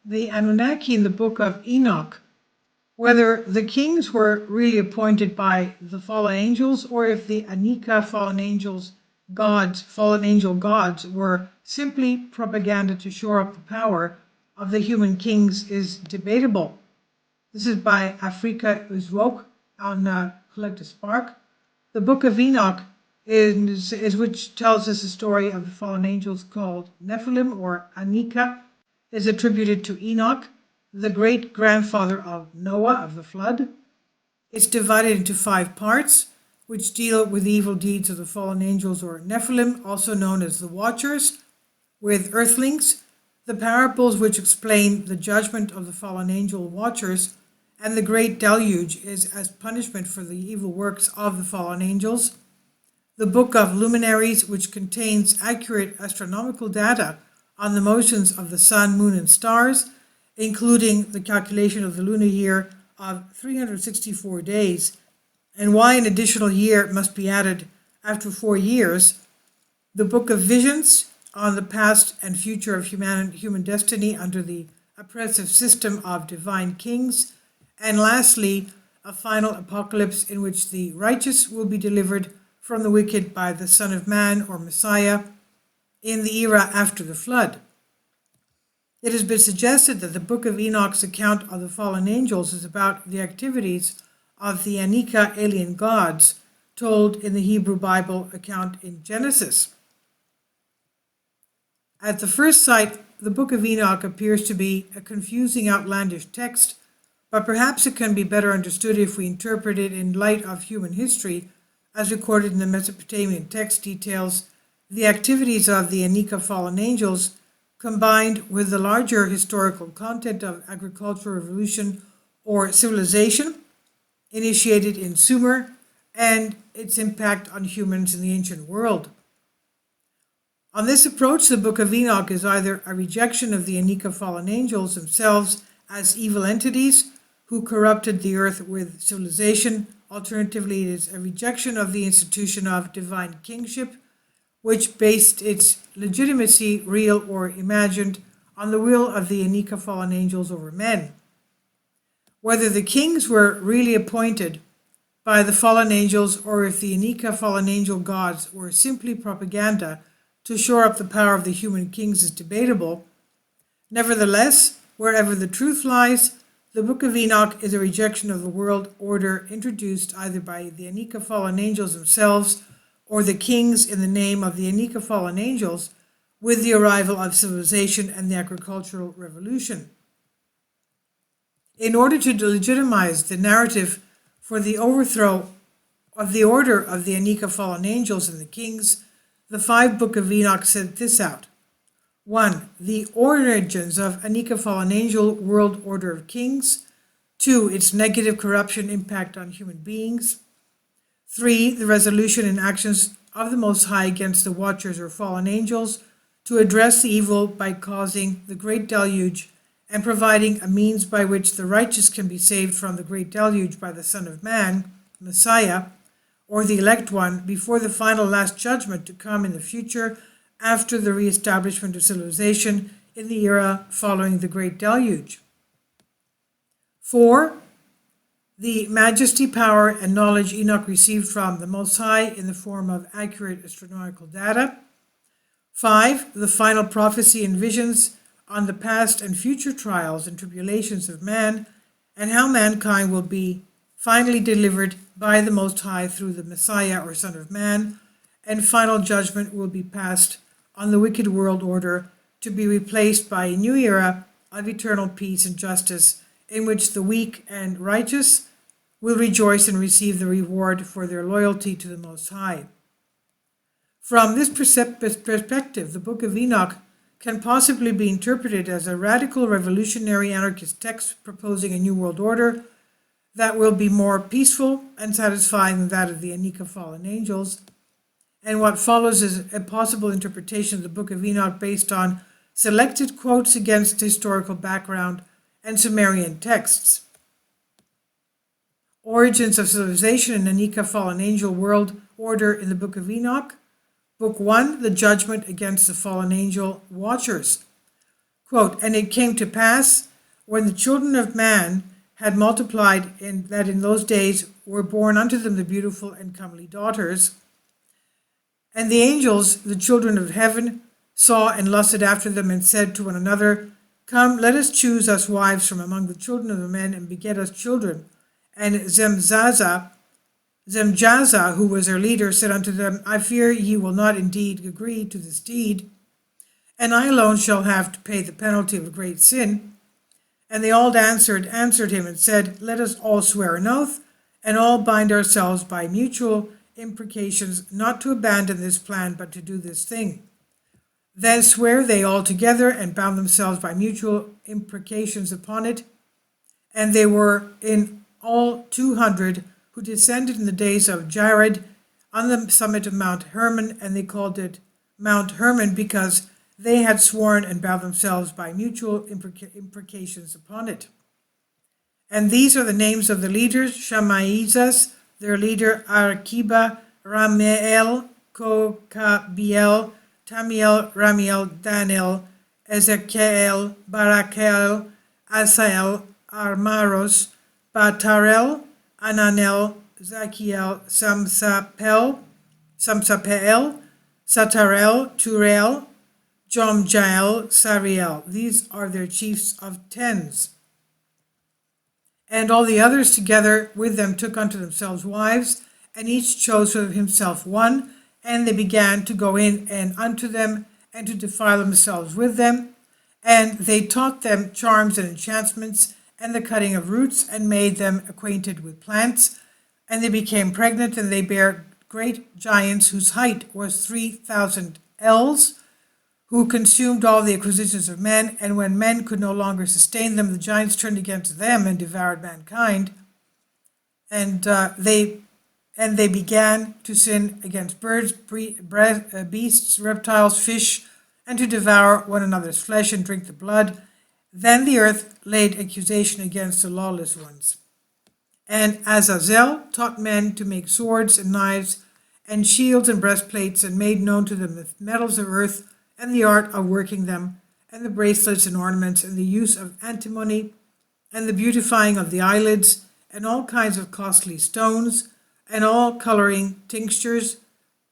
the Anunnaki in the book of Enoch, whether the kings were really appointed by the fallen angels or if the Anika fallen angel gods were simply propaganda to shore up the power of the human kings is debatable. This is by Afrika Uzwok on Collective Spark. The book of Enoch is which tells us the story of the fallen angels called Nephilim or Anika, is attributed to Enoch, the great-grandfather of Noah of the flood. It's divided into 5 parts, which deal with the evil deeds of the fallen angels or Nephilim, also known as the Watchers, with earthlings, the parables which explain the judgment of the fallen angel Watchers, and the great deluge is as punishment for the evil works of the fallen angels. The Book of Luminaries, which contains accurate astronomical data on the motions of the sun, moon, and stars, including the calculation of the lunar year of 364 days, and why an additional year must be added after 4 years. The Book of Visions, on the past and future of human destiny under the oppressive system of divine kings. And lastly, a final apocalypse in which the righteous will be delivered from the wicked by the Son of Man or Messiah in the era after the flood. It has been suggested that the Book of Enoch's account of the fallen angels is about the activities of the Anika alien gods told in the Hebrew Bible account in Genesis. At the first sight, the Book of Enoch appears to be a confusing, outlandish text, but perhaps it can be better understood if we interpret it in light of human history, as recorded in the Mesopotamian text details the activities of the Anika fallen angels, combined with the larger historical content of agricultural revolution or civilization initiated in Sumer and its impact on humans in the ancient world. On this approach, the Book of Enoch is either a rejection of the Anika fallen angels themselves as evil entities who corrupted the earth with civilization. Alternatively, it is a rejection of the institution of divine kingship, which based its legitimacy, real or imagined, on the will of the Anika fallen angels over men. Whether the kings were really appointed by the fallen angels or if the Anika fallen angel gods were simply propaganda to shore up the power of the human kings is debatable. Nevertheless, wherever the truth lies, the Book of Enoch is a rejection of the world order introduced either by the Anika fallen angels themselves or the kings in the name of the Anika fallen angels with the arrival of civilization and the agricultural revolution. In order to legitimize the narrative for the overthrow of the order of the Anika fallen angels and the kings, the 5 Book of Enoch said this out. 1. The origins of Anika fallen angel world order of kings. 2. Its negative corruption impact on human beings. 3. The resolution and actions of the Most High against the Watchers or fallen angels to address the evil by causing the great deluge and providing a means by which the righteous can be saved from the great deluge by the Son of Man, Messiah, or the elect one, before the final last judgment to come in the future after the reestablishment of civilization in the era following the great deluge. 4. The majesty, power, and knowledge Enoch received from the Most High in the form of accurate astronomical data. 5. The final prophecy and visions on the past and future trials and tribulations of man, and how mankind will be finally delivered by the Most High through the Messiah or Son of Man, and final judgment will be passed on the wicked world order to be replaced by a new era of eternal peace and justice in which the weak and righteous will rejoice and receive the reward for their loyalty to the Most High. From this perspective, the Book of Enoch can possibly be interpreted as a radical revolutionary anarchist text proposing a new world order that will be more peaceful and satisfying than that of the Anika fallen angels. And what follows is a possible interpretation of the Book of Enoch based on selected quotes against historical background and Sumerian texts. Origins of civilization and Anika fallen angel world order in the Book of Enoch. Book 1, the judgment against the fallen angel Watchers. Quote, "And it came to pass, when the children of man had multiplied, that in those days were born unto them the beautiful and comely daughters. And the angels, the children of heaven, saw and lusted after them, and said to one another, Come, let us choose us wives from among the children of the men, and beget us children. And Zemjaza, who was their leader, said unto them, I fear ye will not indeed agree to this deed, and I alone shall have to pay the penalty of a great sin. And they all answered him and said, Let us all swear an oath, and all bind ourselves by mutual imprecations, not to abandon this plan, but to do this thing. Then swear they all together, and bound themselves by mutual imprecations upon it. And they were in all 200, who descended in the days of Jared on the summit of Mount Hermon, and they called it Mount Hermon, because they had sworn and bound themselves by mutual imprecations upon it. And these are the names of the leaders: Shamaizas, their leader; Arkiba, Ramiel, Kokabiel, Tamiel, Ramiel, Daniel, Ezekiel, Barakel, Asael, Armaros, Batarel, Ananel, Zakiel, Samsapel, Satarel, Turel, Jomjael, Sariel. These are their chiefs of tens. And all the others together with them took unto themselves wives, and each chose for himself one, and they began to go in and unto them, and to defile themselves with them. And they taught them charms and enchantments, and the cutting of roots, and made them acquainted with plants. And they became pregnant, and they bare great giants, whose height was 3,000 ells, who consumed all the acquisitions of men. And when men could no longer sustain them, the giants turned against them and devoured mankind. And they began to sin against birds, beasts, reptiles, fish, and to devour one another's flesh and drink the blood. Then the earth laid accusation against the lawless ones. And Azazel taught men to make swords and knives and shields and breastplates, and made known to them the metals of earth, and the art of working them, and the bracelets and ornaments, and the use of antimony, and the beautifying of the eyelids, and all kinds of costly stones, and all coloring tinctures.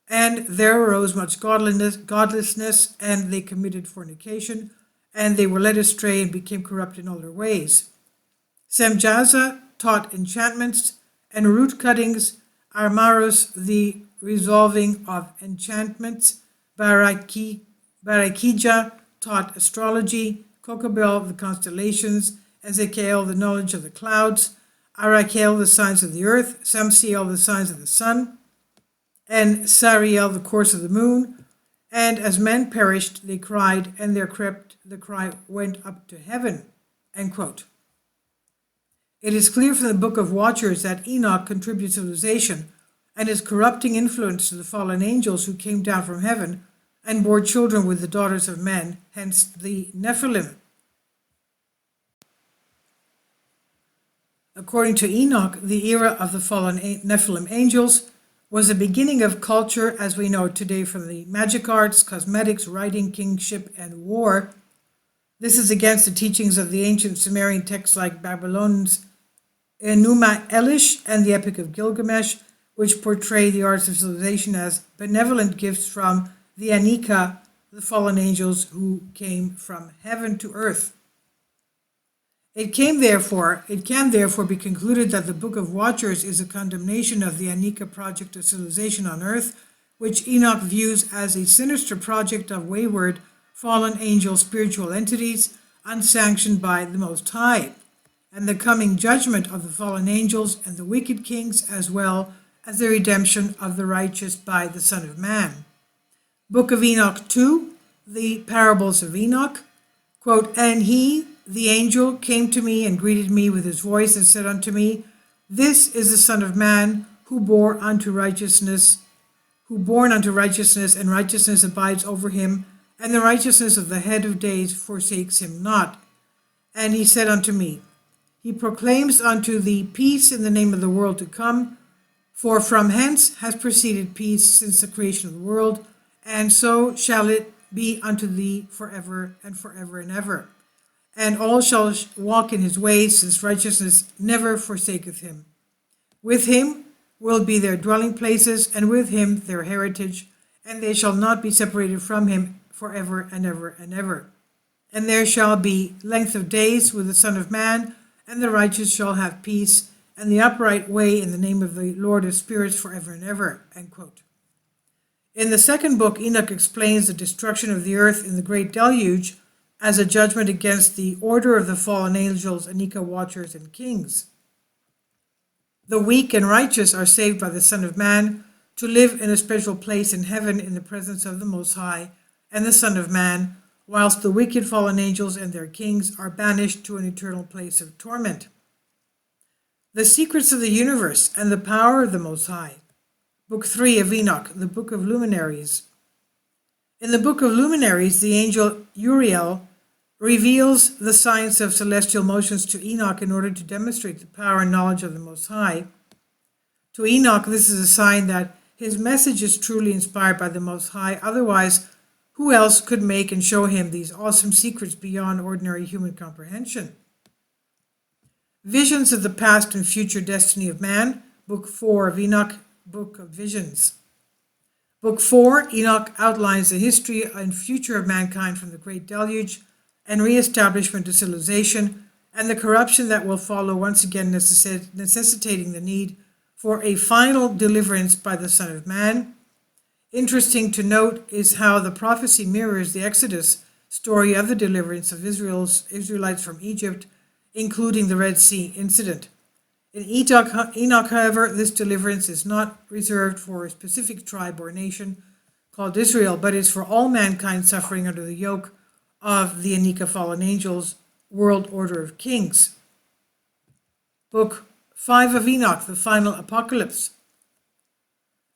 And there arose much godlessness, and they committed fornication, and they were led astray and became corrupt in all their ways. Semjaza taught enchantments and root cuttings, Armaros the resolving of enchantments, Barakija taught astrology, Kokabel the constellations, Ezekiel the knowledge of the clouds, Arakel the signs of the earth, Samsiel the signs of the sun, and Sariel the course of the moon. And as men perished, they cried, and the cry went up to heaven. End quote. It is clear from the Book of Watchers that Enoch contributes civilization and his corrupting influence to the fallen angels who came down from heaven and bore children with the daughters of men, hence the Nephilim. According to Enoch, the era of the fallen Nephilim angels was the beginning of culture as we know it today, from the magic arts, cosmetics, writing, kingship, and war. This is against the teachings of the ancient Sumerian texts like Babylon's Enuma Elish and the Epic of Gilgamesh, which portray the arts of civilization as benevolent gifts from the Anika, the fallen angels who came from heaven to earth. It can therefore be concluded that the Book of Watchers is a condemnation of the Anika project of civilization on earth, which Enoch views as a sinister project of wayward, fallen angel spiritual entities, unsanctioned by the Most High, and the coming judgment of the fallen angels and the wicked kings, as well as the redemption of the righteous by the Son of Man. Book of Enoch 2, the parables of Enoch. Quote, And he, the angel, came to me and greeted me with his voice and said unto me, This is the Son of Man, who born unto righteousness, and righteousness abides over him, and the righteousness of the head of days forsakes him not. And he said unto me, He proclaims unto thee peace in the name of the world to come, for from hence has proceeded peace since the creation of the world, and so shall it be unto thee forever and forever and ever. And all shall walk in his ways, since righteousness never forsaketh him. With him will be their dwelling places, and with him their heritage, and they shall not be separated from him forever and ever and ever. And there shall be length of days with the Son of Man, and the righteous shall have peace, and the upright way in the name of the Lord of spirits forever and ever." End quote. In the second book, Enoch explains the destruction of the earth in the great deluge as a judgment against the order of the fallen angels, Anika watchers, and kings. The weak and righteous are saved by the Son of Man to live in a special place in heaven in the presence of the Most High and the Son of Man, whilst the wicked fallen angels and their kings are banished to an eternal place of torment. The secrets of the universe and the power of the Most High. Book 3 of Enoch, the Book of Luminaries. In the Book of Luminaries, the angel Uriel reveals the science of celestial motions to Enoch in order to demonstrate the power and knowledge of the Most High. To Enoch, this is a sign that his message is truly inspired by the Most High. Otherwise, who else could make and show him these awesome secrets beyond ordinary human comprehension? Visions of the past and future destiny of man, Book 4 of Enoch, Book of Visions. Book 4, Enoch outlines the history and future of mankind from the Great Deluge and re-establishment of civilization, and the corruption that will follow, once again necessitating the need for a final deliverance by the Son of Man. Interesting to note is how the prophecy mirrors the Exodus story of the deliverance of Israelites from Egypt, including the Red Sea incident. In Enoch, however, this deliverance is not reserved for a specific tribe or nation called Israel, but is for all mankind suffering under the yoke of the Anika fallen angels, world order of kings. Book 5 of Enoch, the final apocalypse.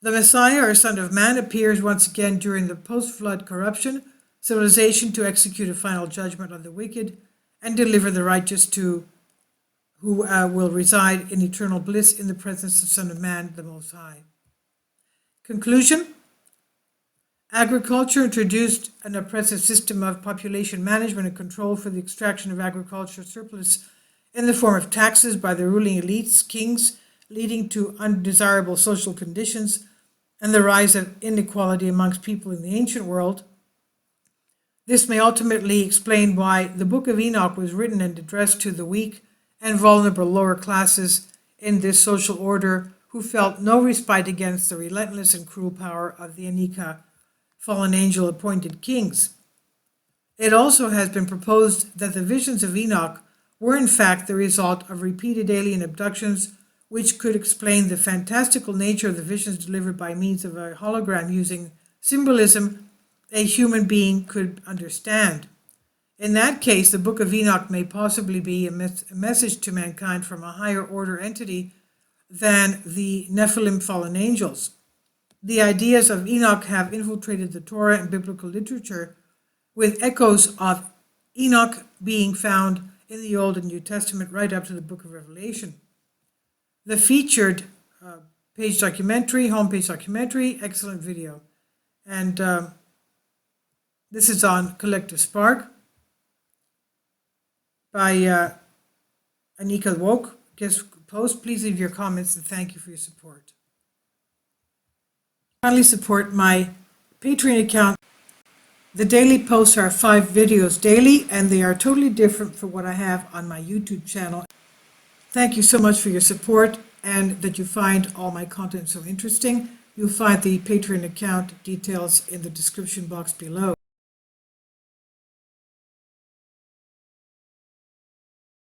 The Messiah, or Son of Man, appears once again during the post-flood corruption civilization to execute a final judgment on the wicked and deliver the righteous who will reside in eternal bliss in the presence of Son of Man, the Most High. Conclusion: agriculture introduced an oppressive system of population management and control for the extraction of agricultural surplus in the form of taxes by the ruling elites, kings, leading to undesirable social conditions and the rise of inequality amongst people in the ancient world. This may ultimately explain why the Book of Enoch was written and addressed to the weak and vulnerable lower classes in this social order who felt no respite against the relentless and cruel power of the Anika, fallen angel appointed kings. It also has been proposed that the visions of Enoch were in fact the result of repeated alien abductions, which could explain the fantastical nature of the visions delivered by means of a hologram using symbolism a human being could understand. In that case, the Book of Enoch may possibly be a message to mankind from a higher order entity than the Nephilim fallen angels. The ideas of Enoch have infiltrated the Torah and biblical literature, with echoes of Enoch being found in the Old and New Testament right up to the Book of Revelation. The featured homepage documentary, excellent video. And this is on Collective Spark by Anika Woke. Guest post. Please leave your comments and thank you for your support. Kindly support my Patreon account. The daily posts are 5 videos daily, and they are totally different from what I have on my YouTube channel. Thank you so much for your support and that you find all my content so interesting. You'll find the Patreon account details in the description box below.